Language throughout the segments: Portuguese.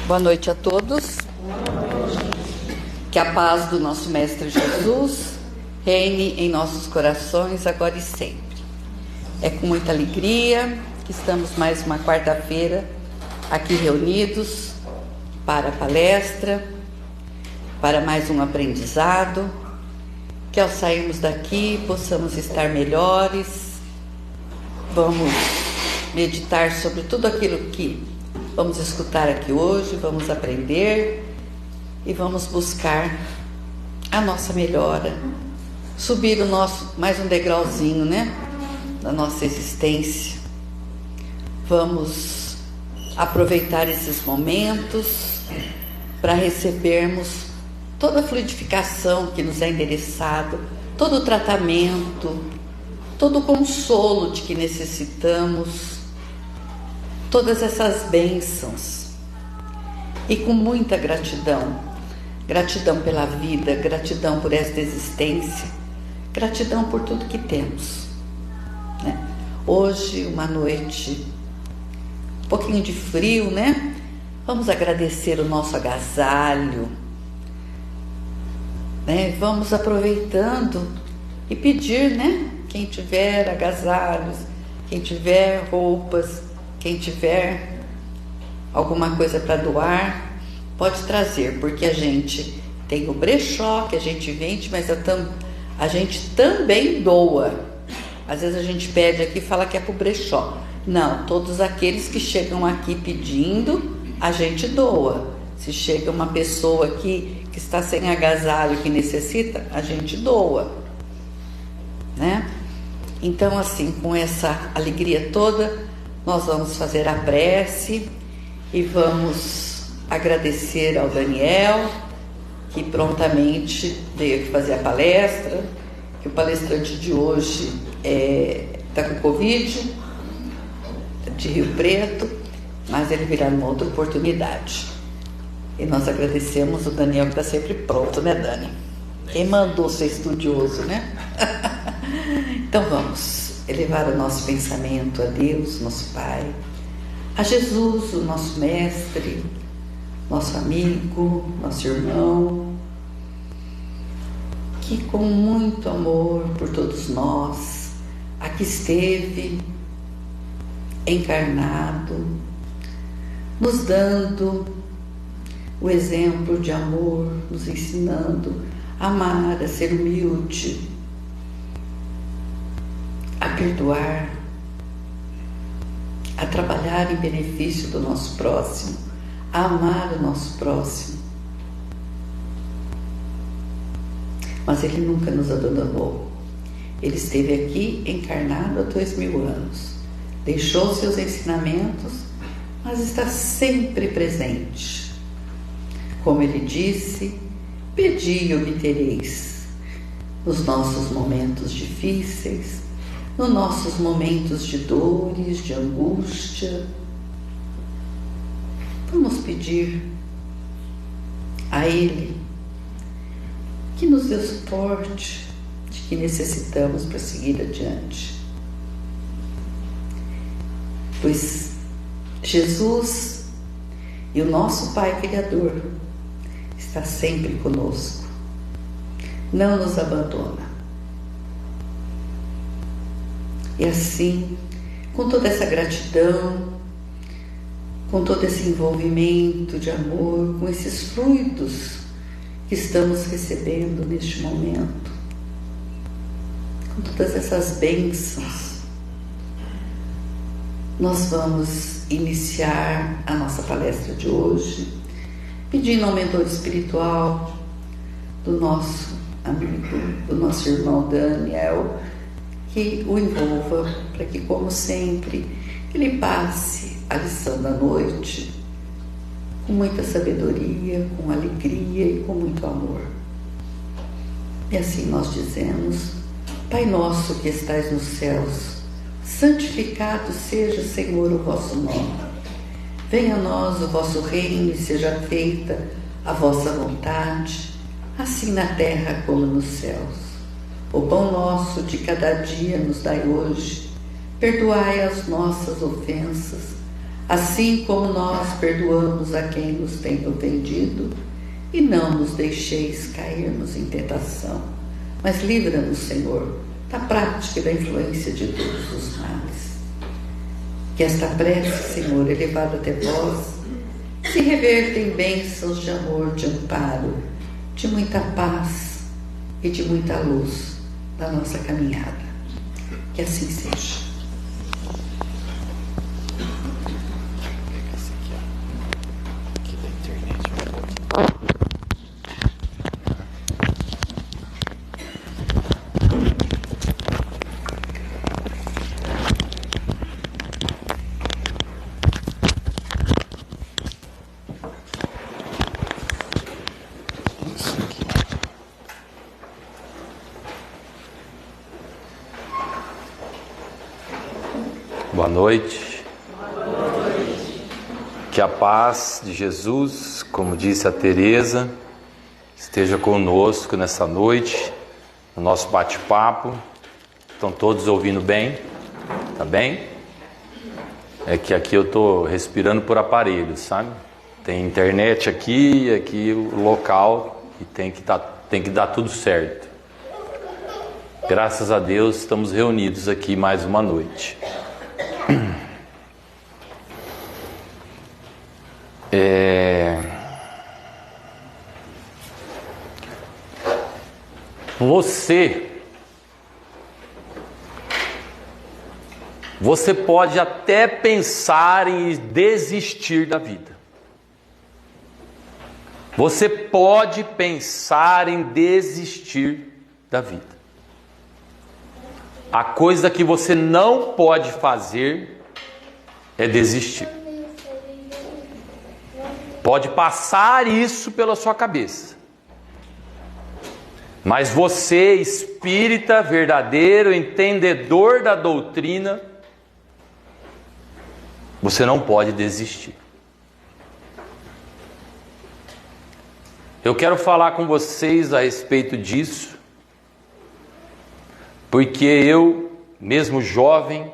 Boa noite a todos. Que a paz do nosso Mestre Jesus reine em nossos corações agora e sempre. É com muita alegria que estamos mais uma quarta-feira aqui reunidos para a palestra, para mais um aprendizado, que ao sairmos daqui possamos estar melhores. Vamos meditar sobre tudo aquilo que vamos escutar aqui hoje, vamos aprender e vamos buscar a nossa melhora, subir o nosso mais um degrauzinho, da nossa existência. Vamos aproveitar esses momentos para recebermos toda a fluidificação que nos é endereçado, todo o tratamento, todo o consolo de que necessitamos, todas essas bênçãos, e com muita gratidão, gratidão pela vida, gratidão por esta existência, gratidão por tudo que temos, Hoje, uma noite, um pouquinho de frio, Vamos agradecer o nosso agasalho, Vamos aproveitando e pedir, Quem tiver agasalhos, quem tiver roupas, quem tiver alguma coisa para doar, pode trazer, porque a gente tem o brechó que a gente vende, mas a gente também doa. Às vezes a gente pede aqui e fala que é para o brechó. Não, todos aqueles que chegam aqui pedindo, a gente doa. Se chega uma pessoa aqui que está sem agasalho, que necessita, a gente doa, Então, assim, com essa alegria toda, nós vamos fazer a prece e vamos agradecer ao Daniel, que prontamente veio aqui fazer a palestra, que o palestrante de hoje está com Covid, de Rio Preto, mas ele virá numa outra oportunidade. E nós agradecemos o Daniel, que está sempre pronto, Dani? Quem mandou ser estudioso, Então vamos elevar o nosso pensamento a Deus, nosso Pai, a Jesus, o nosso Mestre, nosso amigo, nosso irmão, que com muito amor por todos nós, aqui esteve, encarnado, nos dando o exemplo de amor, nos ensinando a amar, a ser humilde, a perdoar, a trabalhar em benefício do nosso próximo, a amar o nosso próximo. Mas Ele nunca nos abandonou. Ele esteve aqui encarnado há 2000 anos, deixou seus ensinamentos, mas está sempre presente. Como Ele disse, pedi e obtereis. Nos nossos momentos difíceis, nos nossos momentos de dores, de angústia, vamos pedir a Ele que nos dê o suporte de que necessitamos para seguir adiante. Pois Jesus e o nosso Pai Criador está sempre conosco, não nos abandona. E assim, com toda essa gratidão, com todo esse envolvimento de amor, com esses fluidos que estamos recebendo neste momento, com todas essas bênçãos, nós vamos iniciar a nossa palestra de hoje, pedindo ao mentor espiritual do nosso amigo, do nosso irmão Daniel, que o envolva, para que, como sempre, ele passe a lição da noite com muita sabedoria, com alegria e com muito amor. E assim nós dizemos: Pai nosso que estais nos céus, santificado seja, Senhor, o vosso nome. Venha a nós o vosso reino e seja feita a vossa vontade, assim na terra como nos céus. O pão nosso de cada dia nos dai hoje. Perdoai as nossas ofensas, assim como nós perdoamos a quem nos tem ofendido, e não nos deixeis cairmos em tentação, mas livra-nos, Senhor, da prática e da influência de todos os males. Que esta prece, Senhor, elevada até vós, se reverta em bênçãos de amor, de amparo, de muita paz e de muita luz na nossa caminhada. Que assim seja. Boa noite. Que a paz de Jesus, como disse a Teresa, esteja conosco nessa noite, no nosso bate-papo. Estão todos ouvindo bem? Tá bem? É que aqui eu estou respirando por aparelho, sabe? Tem internet aqui o local, e tem que dar tudo certo. Graças a Deus estamos reunidos aqui mais uma noite. Você pode até pensar em desistir da vida. Você pode pensar em desistir da vida. A coisa que você não pode fazer é desistir. Pode passar isso pela sua cabeça. Mas você, espírita verdadeiro, entendedor da doutrina, você não pode desistir. Eu quero falar com vocês a respeito disso, porque eu, mesmo jovem,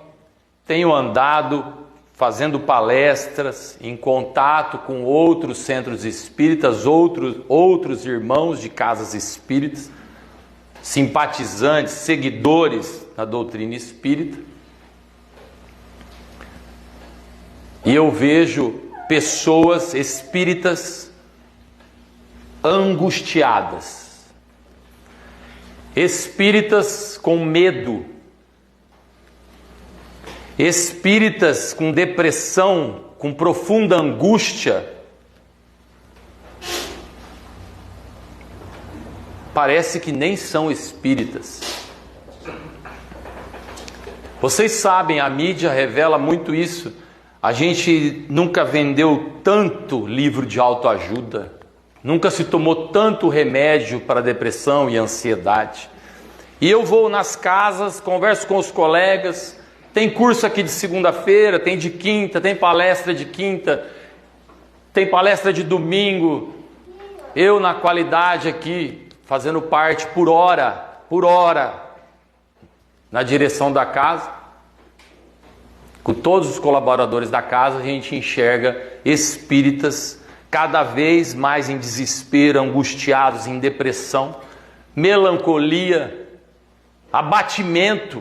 tenho andado fazendo palestras, em contato com outros centros espíritas, outros irmãos de casas espíritas, simpatizantes, seguidores da doutrina espírita. E eu vejo pessoas espíritas angustiadas, espíritas com medo, espíritas com depressão, com profunda angústia. Parece que nem são espíritas. Vocês sabem, a mídia revela muito isso. A gente nunca vendeu tanto livro de autoajuda, nunca se tomou tanto remédio para depressão e ansiedade. E eu vou nas casas, converso com os colegas, tem curso aqui de segunda-feira, tem de quinta, tem palestra de quinta, tem palestra de domingo. Eu na qualidade aqui, fazendo parte por hora, na direção da casa. Com todos os colaboradores da casa, a gente enxerga espíritas cada vez mais em desespero, angustiados, em depressão, melancolia, abatimento.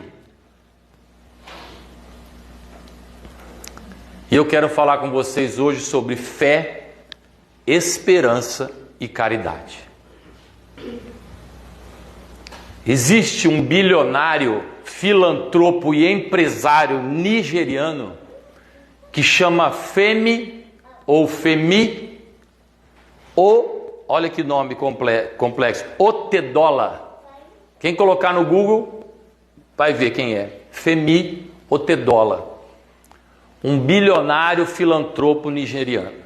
E eu quero falar com vocês hoje sobre fé, esperança e caridade. Existe um bilionário, filantropo e empresário nigeriano que chama Femi ou Femi, ou, olha que nome complexo, Otedola. Quem colocar no Google vai ver quem é. Femi Otedola. Um bilionário filantropo nigeriano.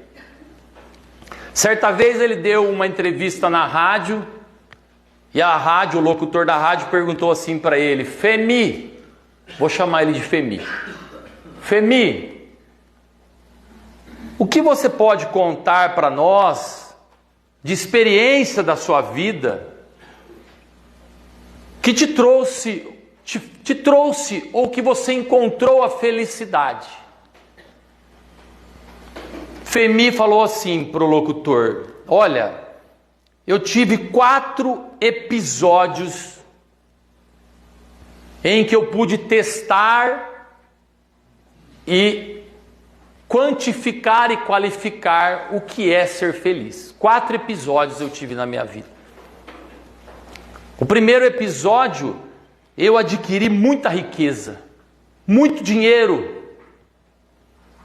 Certa vez ele deu uma entrevista na rádio, e o locutor da rádio perguntou assim para ele: Femi, vou chamar ele de Femi. Femi, o que você pode contar para nós de experiência da sua vida que te trouxe ou que você encontrou a felicidade? Femi falou assim para o locutor: olha, eu tive 4 episódios em que eu pude testar e quantificar e qualificar o que é ser feliz. 4 episódios eu tive na minha vida. O primeiro episódio, eu adquiri muita riqueza, muito dinheiro,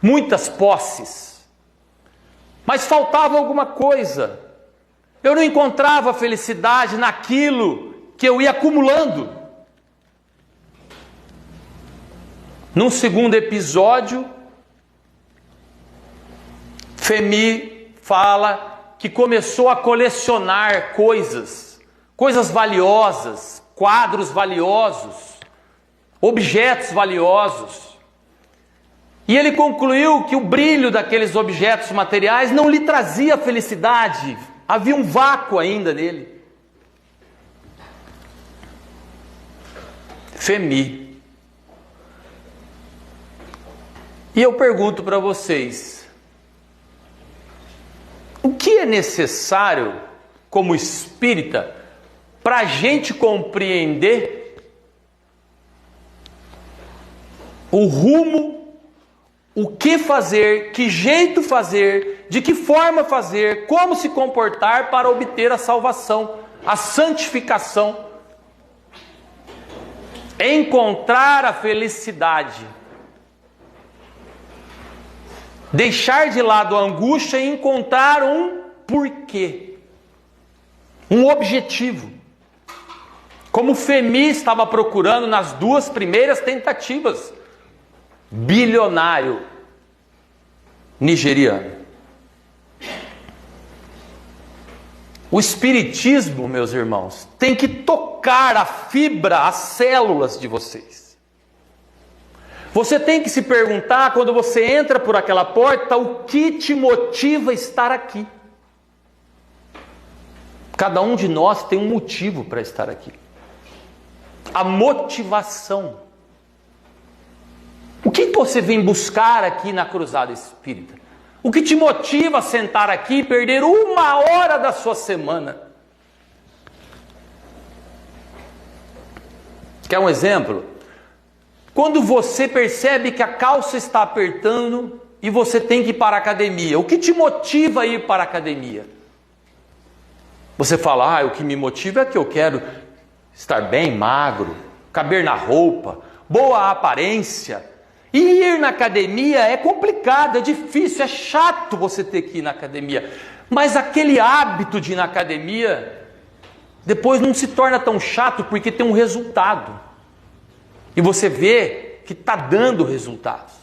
muitas posses. Mas faltava alguma coisa. Eu não encontrava felicidade naquilo que eu ia acumulando. Num segundo episódio, Femi fala que começou a colecionar coisas valiosas, quadros valiosos, objetos valiosos. E ele concluiu que o brilho daqueles objetos materiais não lhe trazia felicidade. Havia um vácuo ainda nele. Femi. E eu pergunto para vocês: o que é necessário, como espírita, para a gente compreender o rumo, o que fazer, que jeito fazer, de que forma fazer, como se comportar para obter a salvação, a santificação, encontrar a felicidade, deixar de lado a angústia e encontrar um porquê, um objetivo, como Femi estava procurando nas 2 primeiras tentativas. Bilionário nigeriano. O espiritismo, meus irmãos, tem que tocar a fibra, as células de vocês. Você tem que se perguntar, quando você entra por aquela porta, o que te motiva a estar aqui. Cada um de nós tem um motivo para estar aqui. A motivação. O que você vem buscar aqui na Cruzada Espírita? O que te motiva a sentar aqui e perder 1 hora da sua semana? Quer um exemplo? Quando você percebe que a calça está apertando e você tem que ir para a academia, o que te motiva a ir para a academia? Você fala: o que me motiva é que eu quero estar bem magro, caber na roupa, boa aparência. E ir na academia é complicado, é difícil, é chato você ter que ir na academia. Mas aquele hábito de ir na academia, depois não se torna tão chato, porque tem um resultado. E você vê que está dando resultados.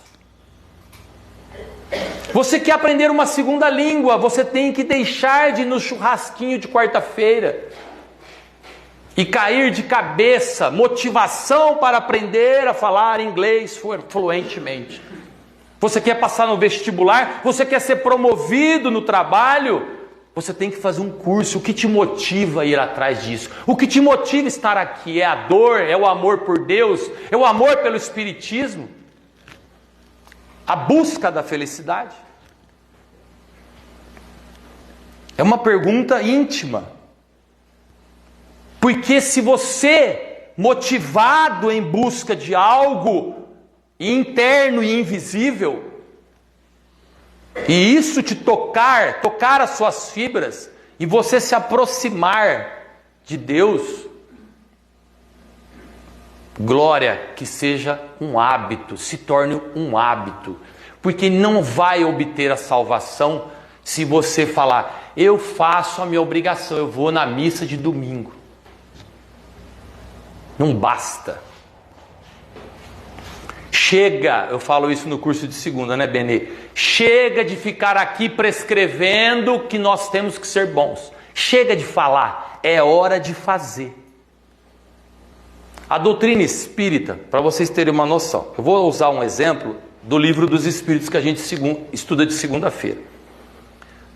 Você quer aprender uma segunda língua, você tem que deixar de ir no churrasquinho de quarta-feira e cair de cabeça, motivação para aprender a falar inglês fluentemente. Você quer passar no vestibular, você quer ser promovido no trabalho, você tem que fazer um curso. O que te motiva a ir atrás disso? O que te motiva a estar aqui? É a dor? É o amor por Deus? É o amor pelo Espiritismo? A busca da felicidade? É uma pergunta íntima. Porque se você, motivado em busca de algo interno e invisível, e isso te tocar as suas fibras, e você se aproximar de Deus, glória, que seja um hábito, se torne um hábito, porque não vai obter a salvação se você falar: eu faço a minha obrigação, eu vou na missa de domingo. Não basta. Chega, eu falo isso no curso de segunda, né, Benê? Chega de ficar aqui prescrevendo que nós temos que ser bons. Chega de falar, é hora de fazer. A doutrina espírita, para vocês terem uma noção, eu vou usar um exemplo do Livro dos Espíritos que a gente estuda de segunda-feira.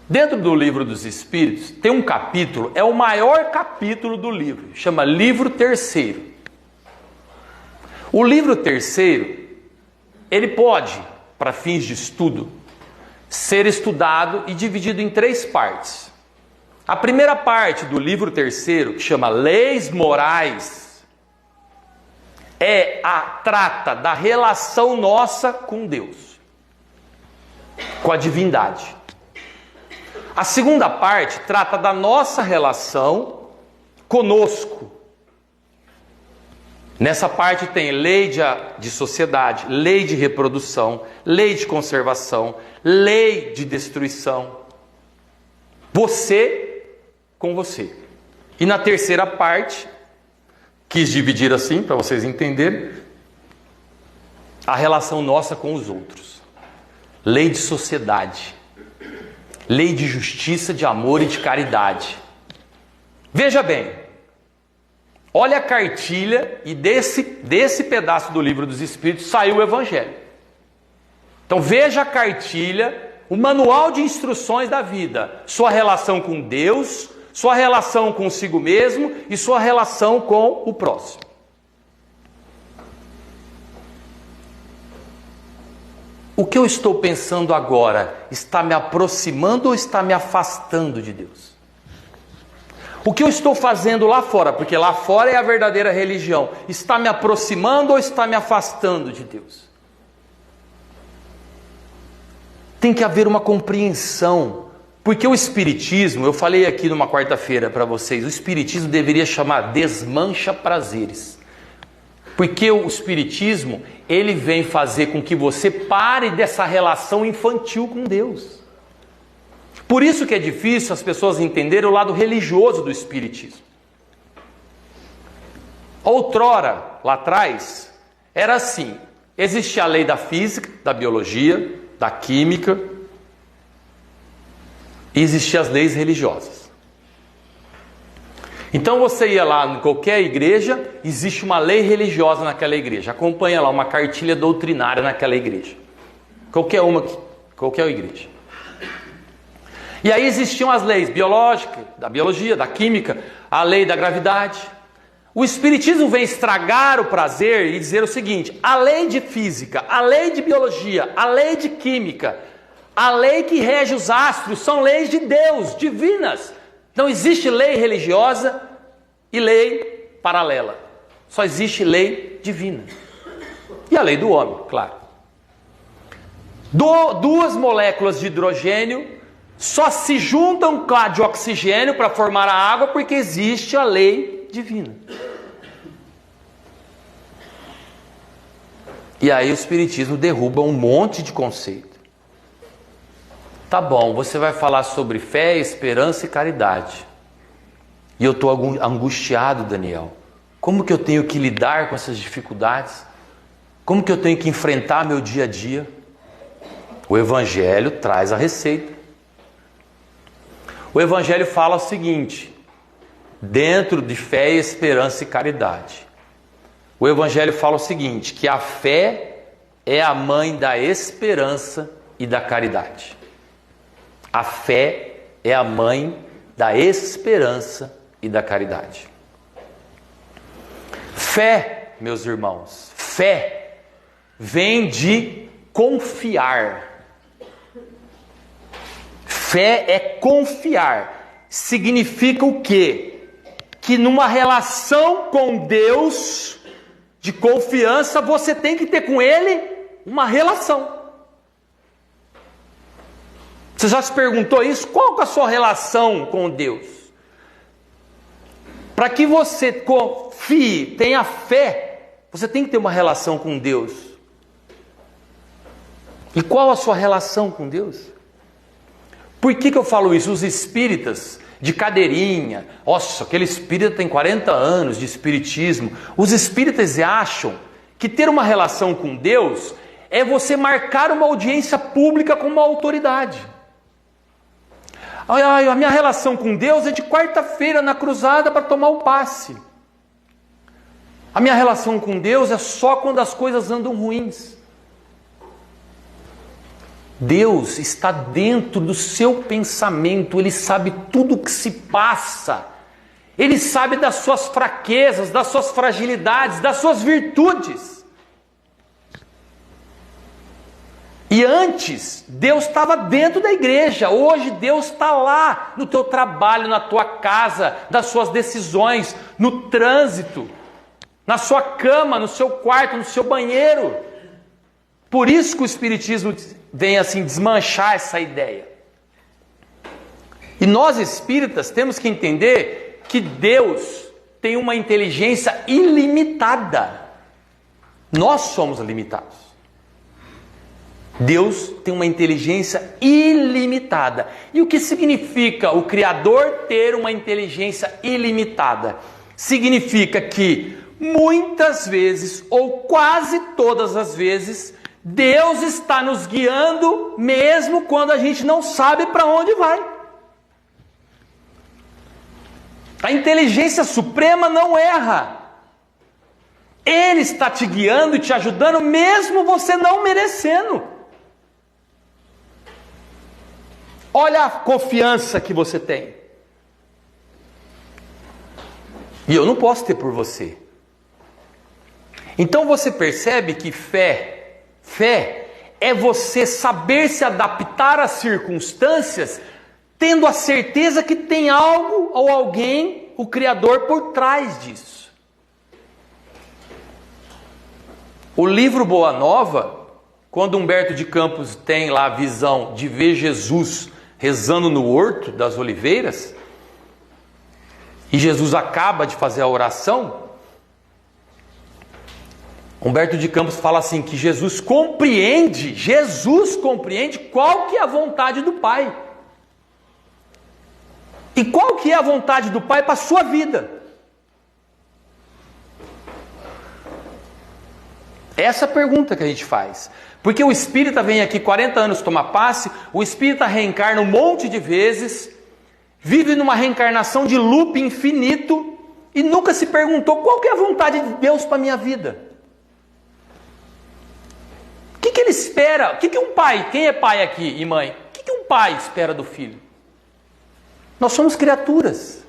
Dentro do Livro dos Espíritos tem um capítulo, é o maior capítulo do livro, chama Livro Terceiro. O livro terceiro, ele pode, para fins de estudo, ser estudado e dividido em 3 partes. A primeira parte do livro 3º, que chama Leis Morais, trata da relação nossa com Deus, com a divindade. A segunda parte trata da nossa relação conosco. Nessa parte tem lei de sociedade, lei de reprodução, lei de conservação, lei de destruição. Você com você. E na terceira parte, quis dividir assim para vocês entenderem, a relação nossa com os outros. Lei de sociedade, lei de justiça, de amor e de caridade. Veja bem, olha a cartilha e desse pedaço do livro dos Espíritos saiu o Evangelho. Então veja a cartilha, o manual de instruções da vida, sua relação com Deus, sua relação consigo mesmo e sua relação com o próximo. O que eu estou pensando agora está me aproximando ou está me afastando de Deus? O que eu estou fazendo lá fora, porque lá fora é a verdadeira religião, está me aproximando ou está me afastando de Deus? Tem que haver uma compreensão, porque o Espiritismo, eu falei aqui numa quarta-feira para vocês, o Espiritismo deveria chamar Desmancha Prazeres. Porque o Espiritismo, ele vem fazer com que você pare dessa relação infantil com Deus. Por isso que é difícil as pessoas entenderem o lado religioso do Espiritismo. Outrora, lá atrás, era assim, existia a lei da física, da biologia, da química, e existiam as leis religiosas. Então você ia lá em qualquer igreja, existe uma lei religiosa naquela igreja. Acompanha lá uma cartilha doutrinária naquela igreja. Qualquer igreja. E aí existiam as leis biológicas, da biologia, da química, a lei da gravidade. O Espiritismo vem estragar o prazer e dizer o seguinte: a lei de física, a lei de biologia, a lei de química, a lei que rege os astros são leis de Deus, divinas. Não existe lei religiosa e lei paralela. Só existe lei divina. E a lei do homem, claro. Duas moléculas de hidrogênio só se juntam com a de oxigênio para formar a água porque existe a lei divina. E aí o Espiritismo derruba um monte de conceito. Tá bom, você vai falar sobre fé, esperança e caridade. E eu estou angustiado, Daniel. Como que eu tenho que lidar com essas dificuldades? Como que eu tenho que enfrentar meu dia a dia? O Evangelho traz a receita. O Evangelho fala o seguinte, dentro de fé, esperança e caridade. O Evangelho fala o seguinte, que a fé é a mãe da esperança e da caridade. A fé é a mãe da esperança e da caridade. Fé, meus irmãos, fé vem de confiar. Fé é confiar. Significa o quê? Que numa relação com Deus de confiança, você tem que ter com Ele uma relação. Você já se perguntou isso? Qual que é a sua relação com Deus? Para que você confie, tenha fé, você tem que ter uma relação com Deus. E qual a sua relação com Deus? Por que eu falo isso? Os espíritas de cadeirinha, nossa, aquele espírita tem 40 anos de espiritismo. Os espíritas acham que ter uma relação com Deus é você marcar uma audiência pública com uma autoridade. A minha relação com Deus é de quarta-feira na cruzada para tomar o passe. A minha relação com Deus é só quando as coisas andam ruins. Deus está dentro do seu pensamento, Ele sabe tudo o que se passa. Ele sabe das suas fraquezas, das suas fragilidades, das suas virtudes. E antes, Deus estava dentro da igreja. Hoje, Deus está lá no teu trabalho, na tua casa, nas suas decisões, no trânsito, na sua cama, no seu quarto, no seu banheiro. Por isso que o Espiritismo vem assim desmanchar essa ideia. E nós espíritas temos que entender que Deus tem uma inteligência ilimitada. Nós somos limitados. Deus tem uma inteligência ilimitada. E o que significa o Criador ter uma inteligência ilimitada? Significa que muitas vezes, ou quase todas as vezes, Deus está nos guiando mesmo quando a gente não sabe para onde vai. A inteligência suprema não erra. Ele está te guiando e te ajudando mesmo você não merecendo. Olha a confiança que você tem. E eu não posso ter por você. Então você percebe que fé é você saber se adaptar às circunstâncias, tendo a certeza que tem algo ou alguém, o Criador, por trás disso. O livro Boa Nova, quando Humberto de Campos tem lá a visão de ver Jesus rezando no Horto das Oliveiras, e Jesus acaba de fazer a oração, Humberto de Campos fala assim, que Jesus compreende qual que é a vontade do Pai. E qual que é a vontade do Pai para a sua vida? Essa é a pergunta que a gente faz. Porque o espírita vem aqui 40 anos tomar passe, o espírita reencarna um monte de vezes, vive numa reencarnação de loop infinito e nunca se perguntou qual que é a vontade de Deus para a minha vida. O que ele espera? O que um pai, quem é pai aqui e mãe? O que um pai espera do filho? Nós somos criaturas.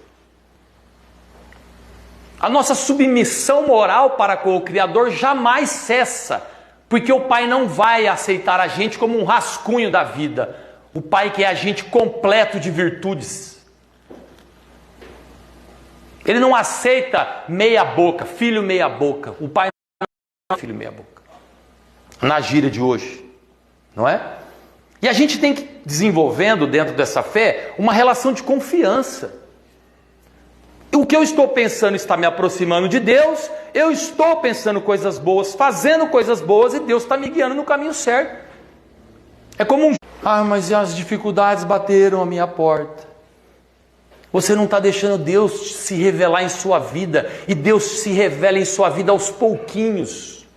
A nossa submissão moral para com o Criador jamais cessa, porque o Pai não vai aceitar a gente como um rascunho da vida. O Pai quer a gente completo de virtudes. Ele não aceita meia boca, filho meia boca. O Pai não é filho meia boca. Na gíria de hoje, não é? E a gente tem que ir desenvolvendo dentro dessa fé uma relação de confiança. O que eu estou pensando está me aproximando de Deus, eu estou pensando coisas boas, fazendo coisas boas e Deus está me guiando no caminho certo. É como um... mas as dificuldades bateram a minha porta. Você não está deixando Deus se revelar em sua vida e Deus se revela em sua vida aos pouquinhos.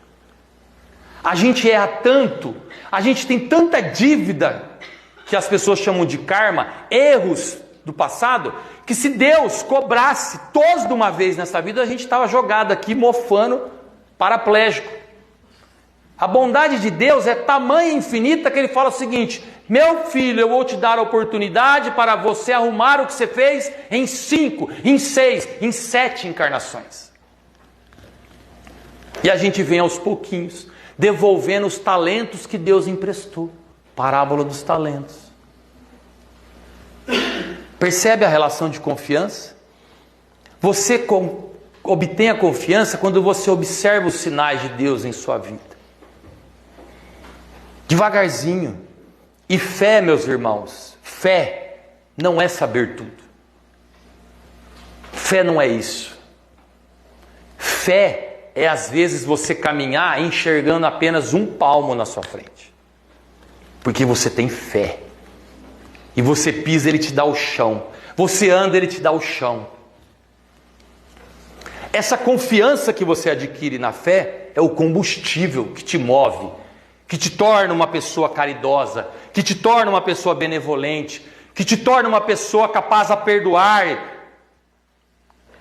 A gente erra tanto, a gente tem tanta dívida que as pessoas chamam de karma, erros do passado, que se Deus cobrasse todos de uma vez nessa vida, a gente estava jogado aqui, mofando, paraplégico. A bondade de Deus é tamanha e infinita que Ele fala o seguinte: meu filho, eu vou te dar a oportunidade para você arrumar o que você fez em 5, em 6, em 7 encarnações. E a gente vem aos pouquinhos, devolvendo os talentos que Deus emprestou. Parábola dos talentos. Percebe a relação de confiança? Você obtém a confiança quando você observa os sinais de Deus em sua vida. Devagarzinho. E fé, meus irmãos, fé não é saber tudo. Fé não é isso. Fé é às vezes você caminhar enxergando apenas um palmo na sua frente. Porque você tem fé. E você pisa, Ele te dá o chão. Você anda, Ele te dá o chão. Essa confiança que você adquire na fé é o combustível que te move, que te torna uma pessoa caridosa, que te torna uma pessoa benevolente, que te torna uma pessoa capaz de perdoar.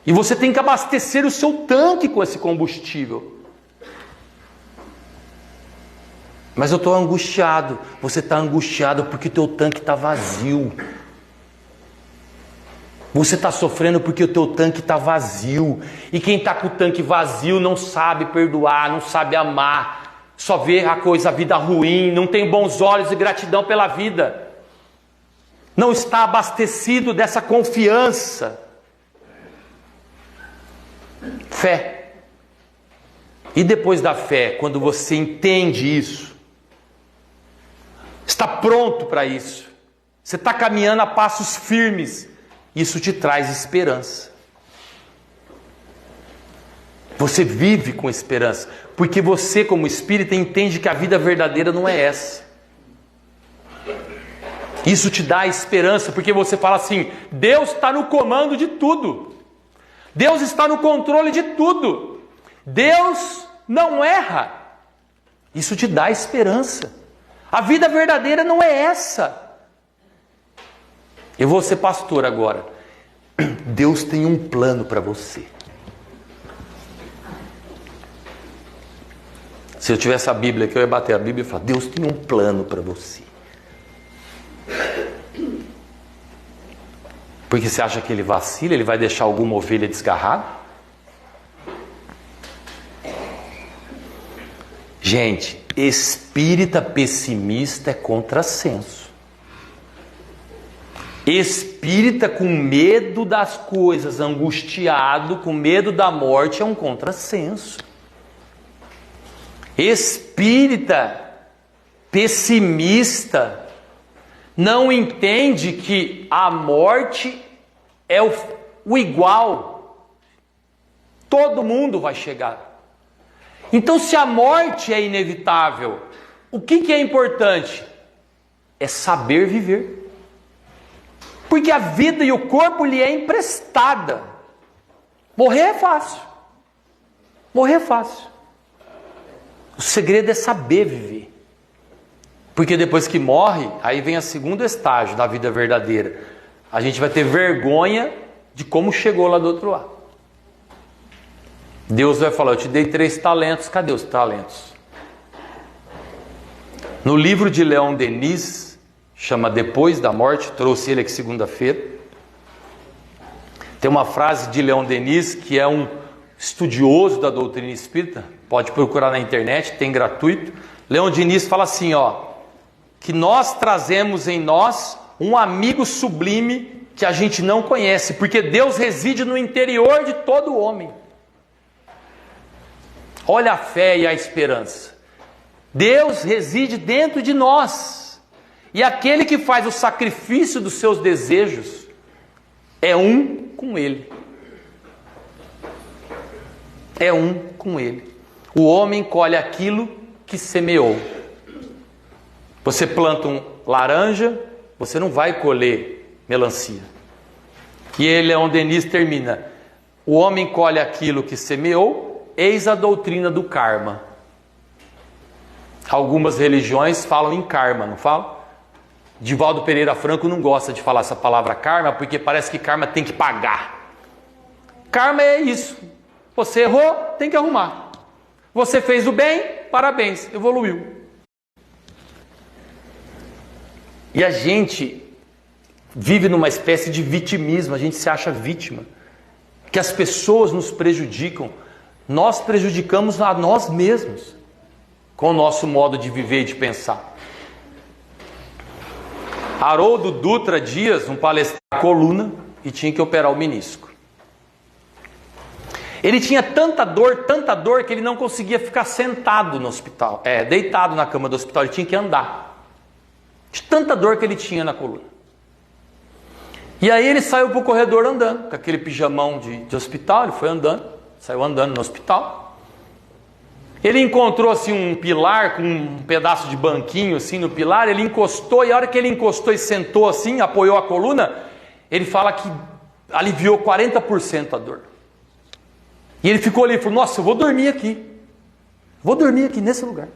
E você tem que abastecer o seu tanque com esse combustível. Mas eu estou angustiado. Você está angustiado porque o teu tanque está vazio. Você está sofrendo porque o teu tanque está vazio. E quem está com o tanque vazio não sabe perdoar, não sabe amar. só vê a vida ruim, não tem bons olhos e gratidão pela vida, não está abastecido dessa confiança, fé. E depois da fé, quando você entende isso, está pronto para isso, você está caminhando a passos firmes, isso te traz esperança. Você vive com esperança, porque você, como espírita, entende que a vida verdadeira não é essa. Isso te dá esperança, porque você fala assim: Deus está no comando de tudo, Deus está no controle de tudo, Deus não erra. Isso te dá esperança. A vida verdadeira não é essa. Eu vou ser pastor agora. Deus tem um plano para você. Se eu tivesse a Bíblia aqui, eu ia bater a Bíblia e falar: Deus tem um plano para você. Porque você acha que ele vacila, ele vai deixar alguma ovelha desgarrada? Gente, espírita pessimista é contrassenso. Espírita com medo das coisas, angustiado, com medo da morte, é um contrassenso. Espírita pessimista não entende que a morte é o igual. Todo mundo vai chegar. Então, se a morte é inevitável, o que é importante? É saber viver. Porque a vida e o corpo lhe é emprestada. Morrer é fácil. Morrer é fácil. O segredo é saber viver. Porque depois que morre, aí vem o segundo estágio da vida verdadeira. A gente vai ter vergonha de como chegou lá do outro lado. Deus vai falar: eu te dei 3 talentos, cadê os talentos? No livro de Leon Denis, chama Depois da Morte, trouxe ele aqui segunda-feira. Tem uma frase de Leon Denis, que é um estudioso da doutrina espírita, pode procurar na internet, tem gratuito. Leon Denis fala assim, que nós trazemos em nós um amigo sublime que a gente não conhece, porque Deus reside no interior de todo homem. Olha a fé e a esperança. Deus reside dentro de nós, e aquele que faz o sacrifício dos seus desejos é um com Ele. É um com Ele. O homem colhe aquilo que semeou. Você planta um laranja, você não vai colher melancia. E ele, Leon Denis, termina: o homem colhe aquilo que semeou, eis a doutrina do karma. Algumas religiões falam em karma, não falam? Divaldo Pereira Franco não gosta de falar essa palavra karma, porque parece que karma tem que pagar. Karma é isso. Você errou, tem que arrumar. Você fez o bem, parabéns, evoluiu. E a gente vive numa espécie de vitimismo, a gente se acha vítima. Que as pessoas nos prejudicam. Nós prejudicamos a nós mesmos com o nosso modo de viver e de pensar. Haroldo Dutra Dias, um palestrante, coluna, e tinha que operar o menisco. Ele tinha tanta dor, que ele não conseguia ficar sentado no hospital, deitado na cama do hospital, ele tinha que andar. De tanta dor que ele tinha na coluna. E aí ele saiu para o corredor andando, com aquele pijamão de hospital, ele foi andando, saiu andando no hospital. Ele encontrou assim um pilar, com um pedaço de banquinho assim no pilar, ele encostou, e a hora que ele encostou e sentou assim, apoiou a coluna, ele fala que aliviou 40% a dor. E ele ficou ali e falou: nossa, eu vou dormir aqui nesse lugar.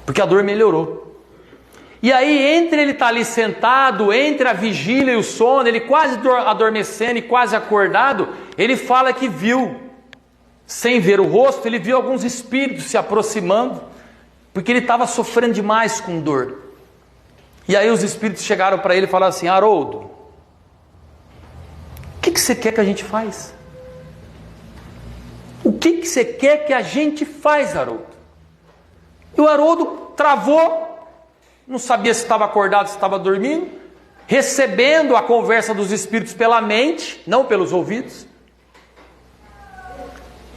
Porque a dor melhorou. E aí, entre ele estar ali sentado, entre a vigília e o sono, ele quase adormecendo e quase acordado, ele fala que viu, sem ver o rosto, ele viu alguns espíritos se aproximando, porque ele estava sofrendo demais com dor. E aí os espíritos chegaram para ele e falaram assim: Haroldo, o que você quer que a gente faz? O que você quer que a gente faz, Haroldo? E o Haroldo travou, não sabia se estava acordado, se estava dormindo, recebendo a conversa dos espíritos pela mente, não pelos ouvidos.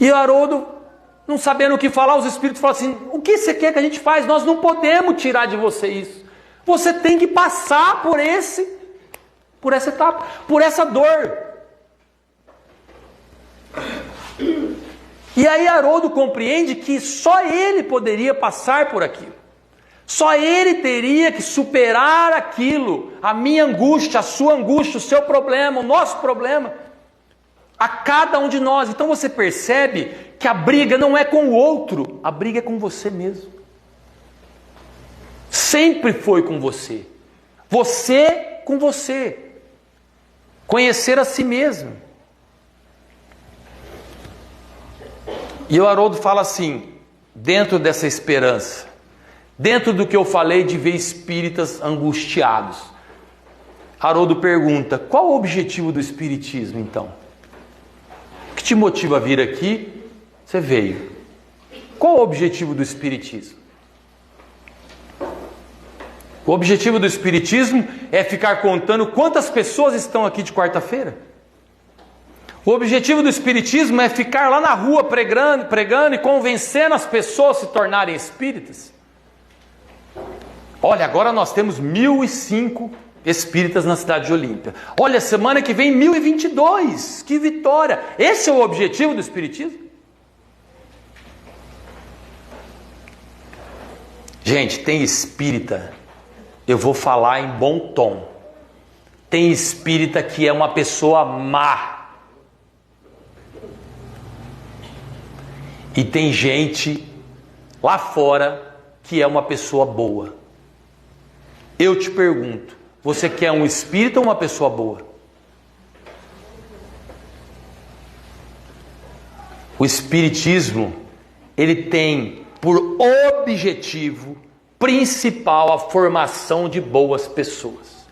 E o Haroldo, não sabendo o que falar, os espíritos falaram assim: o que você quer que a gente faz? Nós não podemos tirar de você isso. Você tem que passar por essa etapa, por essa dor. E aí Haroldo compreende que só ele poderia passar por aquilo. Só ele teria que superar aquilo, a minha angústia, a sua angústia, o seu problema, o nosso problema, a cada um de nós. Então você percebe que a briga não é com o outro, a briga é com você mesmo. Sempre foi com você. Você com você. Conhecer a si mesmo. E o Haroldo fala assim, dentro dessa esperança, dentro do que eu falei de ver espíritas angustiados, Haroldo pergunta: qual o objetivo do espiritismo então? O que te motiva a vir aqui? Você veio. Qual o objetivo do espiritismo? O objetivo do espiritismo é ficar contando quantas pessoas estão aqui de quarta-feira. O objetivo do espiritismo é ficar lá na rua pregando e convencendo as pessoas a se tornarem espíritas. Olha, agora nós temos 1.005 espíritas na cidade de Olímpia. Olha, semana que vem 1.022. Que vitória! Esse é o objetivo do espiritismo? Gente, tem espírita, eu vou falar em bom tom, tem espírita que é uma pessoa má. E tem gente lá fora que é uma pessoa boa. Eu te pergunto, você quer um espírita ou uma pessoa boa? O espiritismo, ele tem por objetivo principal a formação de boas pessoas.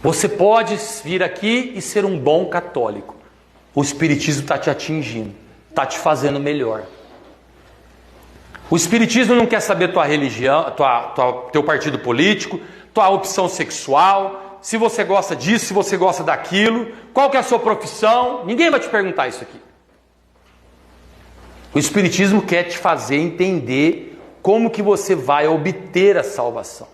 Você pode vir aqui e ser um bom católico. O espiritismo está te atingindo, está te fazendo melhor. O espiritismo não quer saber tua religião, teu partido político, tua opção sexual, se você gosta disso, se você gosta daquilo, qual que é a sua profissão. Ninguém vai te perguntar isso aqui. O espiritismo quer te fazer entender como que você vai obter a salvação.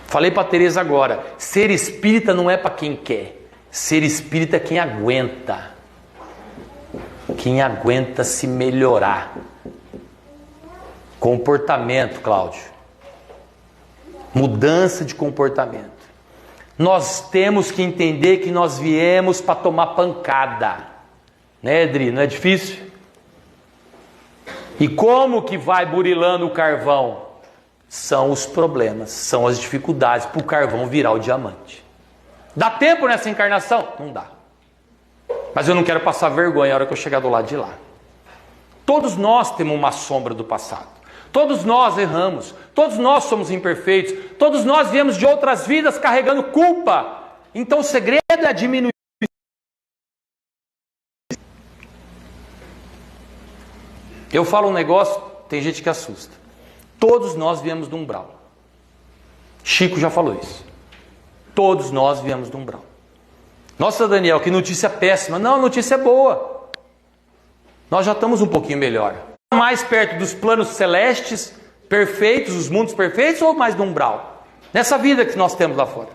Falei para a Tereza agora, ser espírita não é para quem quer. Ser espírita é quem aguenta. Quem aguenta se melhorar. Comportamento, Cláudio. Mudança de comportamento. Nós temos que entender que nós viemos para tomar pancada. Né, Edri? Não é difícil? E como que vai burilando o carvão? São os problemas, são as dificuldades para o carvão virar o diamante. Dá tempo nessa encarnação? Não dá. Mas eu não quero passar vergonha na hora que eu chegar do lado de lá. Todos nós temos uma sombra do passado. Todos nós erramos. Todos nós somos imperfeitos. Todos nós viemos de outras vidas carregando culpa. Então o segredo é diminuir. Eu falo um negócio, tem gente que assusta. Todos nós viemos do umbral. Chico já falou isso. Todos nós viemos do umbral. Nossa, Daniel, que notícia péssima. Não, a notícia é boa. Nós já estamos um pouquinho melhor. Mais perto dos planos celestes perfeitos, os mundos perfeitos, ou mais do umbral? Nessa vida que nós temos lá fora.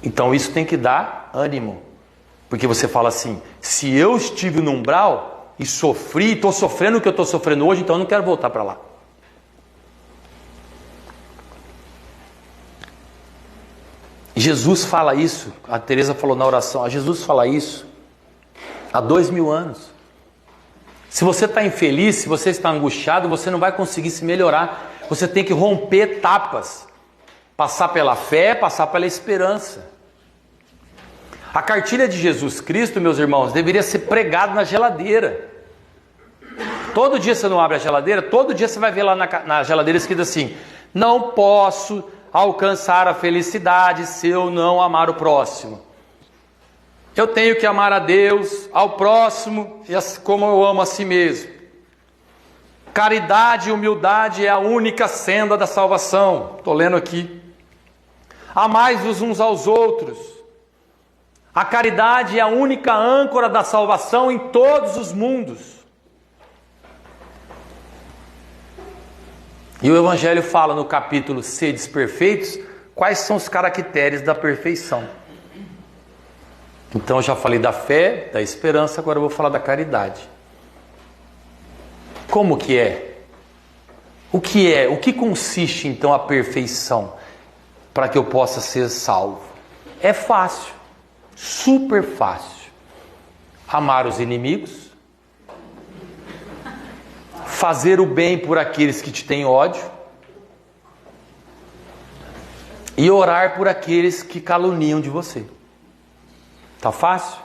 Então isso tem que dar ânimo. Porque você fala assim, se eu estive no umbral e sofri, estou sofrendo o que eu estou sofrendo hoje, então eu não quero voltar para lá. Jesus fala isso, a Tereza falou na oração, Jesus fala isso há 2000 anos. Se você está infeliz, se você está angustiado, você não vai conseguir se melhorar. Você tem que romper etapas, passar pela fé, passar pela esperança. A cartilha de Jesus Cristo, meus irmãos, deveria ser pregada na geladeira. Todo dia você não abre a geladeira, todo dia você vai ver lá na geladeira escrito assim: não posso alcançar a felicidade se eu não amar o próximo. Eu tenho que amar a Deus, ao próximo, e como eu amo a si mesmo. Caridade e humildade é a única senda da salvação. Estou lendo aqui. Amai-vos uns aos outros. A caridade é a única âncora da salvação em todos os mundos. E o Evangelho fala no capítulo Sedes Perfeitos, quais são os caracteres da perfeição. Então eu já falei da fé, da esperança, agora eu vou falar da caridade. Como que é? O que consiste então a perfeição para que eu possa ser salvo? É fácil, super fácil. Amar os inimigos, fazer o bem por aqueles que te têm ódio e orar por aqueles que caluniam de você. Tá fácil?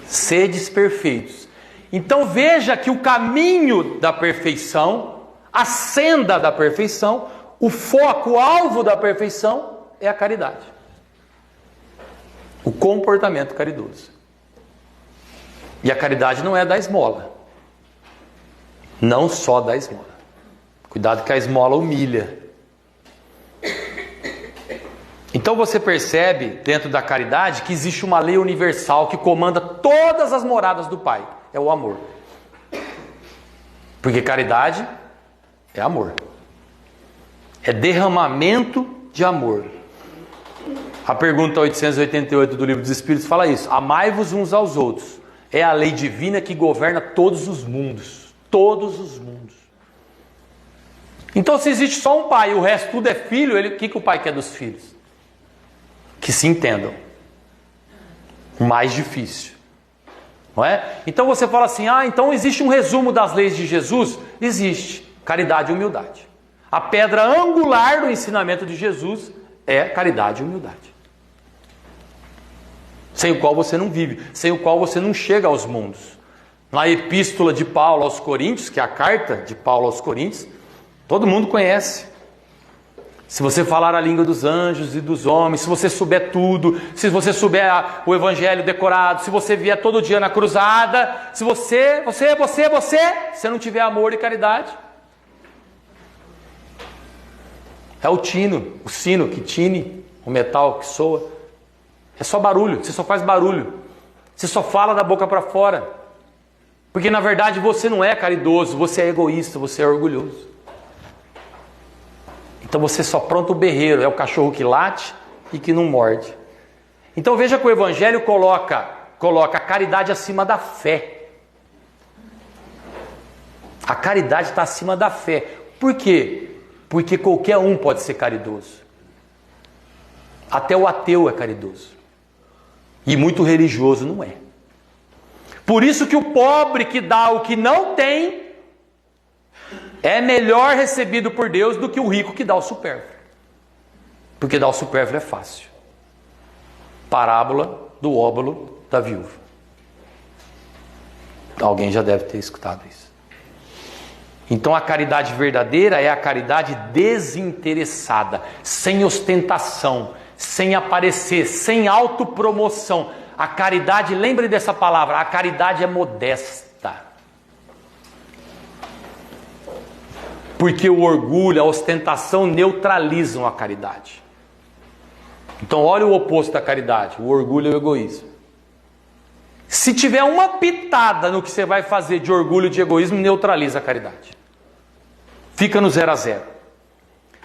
Sedes perfeitos. Então veja que o caminho da perfeição, a senda da perfeição, o foco, o alvo da perfeição é a caridade. O comportamento caridoso. E a caridade não é da esmola. Não só da esmola. Cuidado que a esmola humilha. Então você percebe dentro da caridade que existe uma lei universal que comanda todas as moradas do Pai. É o amor. Porque caridade é amor. É derramamento de amor. A pergunta 888 do Livro dos Espíritos fala isso. Amai-vos uns aos outros. É a lei divina que governa todos os mundos. Todos os mundos. Então se existe só um pai e o resto tudo é filho, o que o pai quer dos filhos? Que se entendam. O mais difícil. Não é? Então você fala assim, então existe um resumo das leis de Jesus? Existe. Caridade e humildade. A pedra angular do ensinamento de Jesus é caridade e humildade. Sem o qual você não vive, sem o qual você não chega aos mundos. Na epístola de Paulo aos Coríntios, que é a carta de Paulo aos Coríntios, todo mundo conhece. Se você falar a língua dos anjos e dos homens, se você souber tudo, se você souber o evangelho decorado, se você vier todo dia na cruzada, se você não tiver amor e caridade, é o sino que tine, o metal que soa. É só barulho, você só faz barulho. Você só fala da boca para fora. Porque na verdade você não é caridoso, você é egoísta, você é orgulhoso. Então você só pronta o berreiro, é o cachorro que late e que não morde. Então veja que o Evangelho coloca a caridade acima da fé. A caridade está acima da fé. Por quê? Porque qualquer um pode ser caridoso. Até o ateu é caridoso. E muito religioso não é. Por isso que o pobre que dá o que não tem é melhor recebido por Deus do que o rico que dá o supérfluo. Porque dar o supérfluo é fácil. Parábola do óbolo da viúva. Alguém já deve ter escutado isso. Então a caridade verdadeira é a caridade desinteressada, sem ostentação, sem aparecer, sem autopromoção. A caridade, lembre dessa palavra, a caridade é modesta. Porque o orgulho, a ostentação neutralizam a caridade. Então olha o oposto da caridade, o orgulho e o egoísmo. Se tiver uma pitada no que você vai fazer de orgulho e de egoísmo, neutraliza a caridade. Fica no 0 a 0.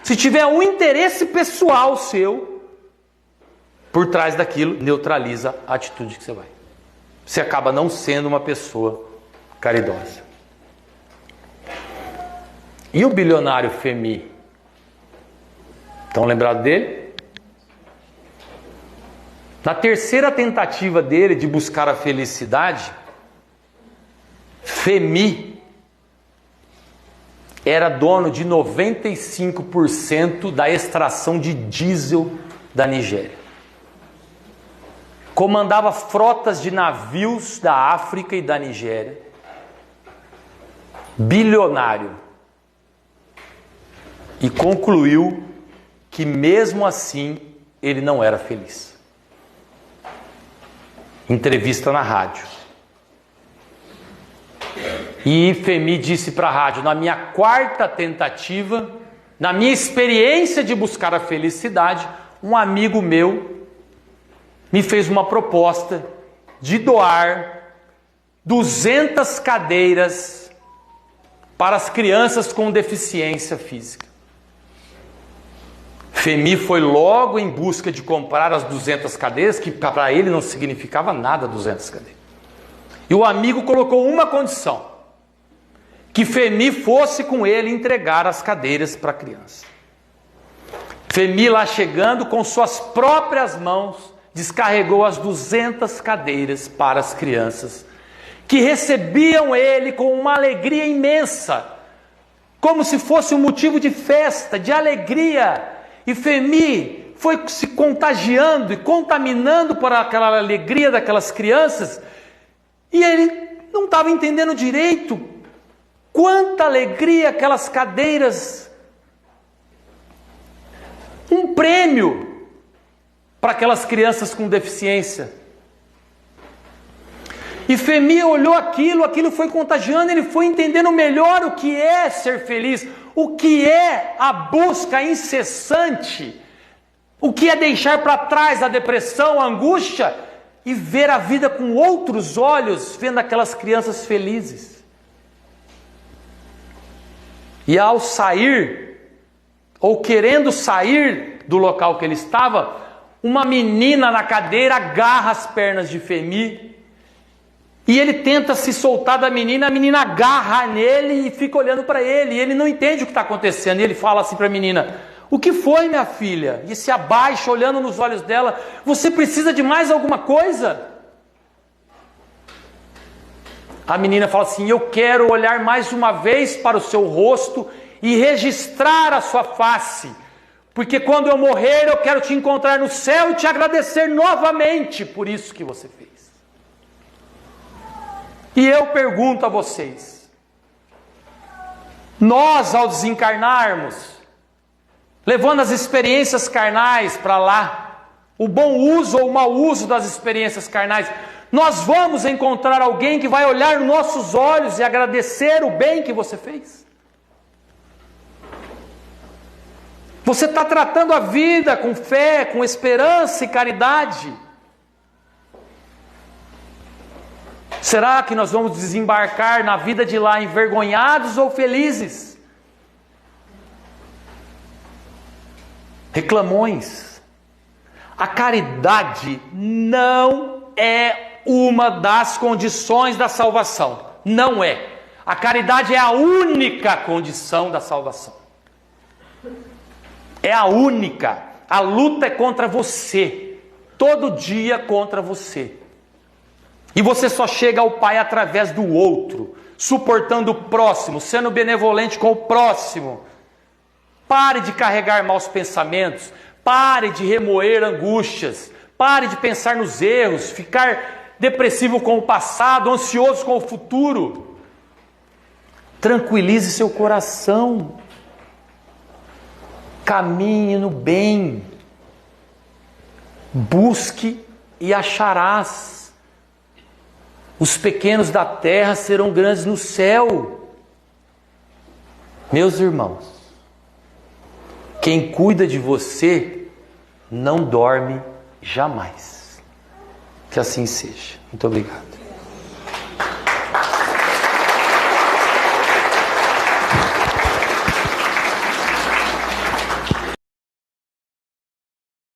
Se tiver um interesse pessoal seu, por trás daquilo, neutraliza a atitude que você vai. Você acaba não sendo uma pessoa caridosa. E o bilionário Femi? Estão lembrados dele? Na terceira tentativa dele de buscar a felicidade, Femi era dono de 95% da extração de diesel da Nigéria. Comandava frotas de navios da África e da Nigéria. Bilionário. E concluiu que mesmo assim ele não era feliz. entrevista na rádio. E Femi disse para a rádio: na minha quarta tentativa, na minha experiência de buscar a felicidade, um amigo meu me fez uma proposta de doar 200 cadeiras para as crianças com deficiência física. Femi foi logo em busca de comprar as 200 cadeiras, que para ele não significava nada 200 cadeiras. E o amigo colocou uma condição: que Femi fosse com ele entregar as cadeiras para a criança. Femi, lá chegando, com suas próprias mãos, descarregou as 200 cadeiras para as crianças, que recebiam ele com uma alegria imensa, como se fosse um motivo de festa, de alegria. E Femi foi se contagiando e contaminando por aquela alegria daquelas crianças, e ele não estava entendendo direito quanta alegria aquelas cadeiras, um prêmio para aquelas crianças com deficiência. E Femi olhou aquilo foi contagiando, ele foi entendendo melhor o que é ser feliz, o que é a busca incessante, o que é deixar para trás a depressão, a angústia e ver a vida com outros olhos, vendo aquelas crianças felizes. E ao sair, ou querendo sair do local que ele estava, uma menina na cadeira agarra as pernas de Femi, e ele tenta se soltar da menina, a menina agarra nele e fica olhando para ele, e ele não entende o que está acontecendo, e ele fala assim para a menina: o que foi, minha filha? E se abaixa olhando nos olhos dela: você precisa de mais alguma coisa? A menina fala assim: eu quero olhar mais uma vez para o seu rosto e registrar a sua face, porque quando eu morrer eu quero te encontrar no céu e te agradecer novamente por isso que você fez. E eu pergunto a vocês: nós, ao desencarnarmos, levando as experiências carnais para lá, o bom uso ou o mau uso das experiências carnais, nós vamos encontrar alguém que vai olhar nos nossos olhos e agradecer o bem que você fez? Você está tratando a vida com fé, com esperança e caridade? Será que nós vamos desembarcar na vida de lá envergonhados ou felizes? Reclamões. A caridade não é uma das condições da salvação. Não é. A caridade é a única condição da salvação. É a única. A luta é contra você. Todo dia contra você. E você só chega ao Pai através do outro, suportando o próximo, sendo benevolente com o próximo. Pare de carregar maus pensamentos, pare de remoer angústias, pare de pensar nos erros, ficar depressivo com o passado, ansioso com o futuro. Tranquilize seu coração, caminhe no bem, busque e acharás. Os pequenos da terra serão grandes no céu. Meus irmãos, quem cuida de você não dorme jamais. Que assim seja. Muito obrigado.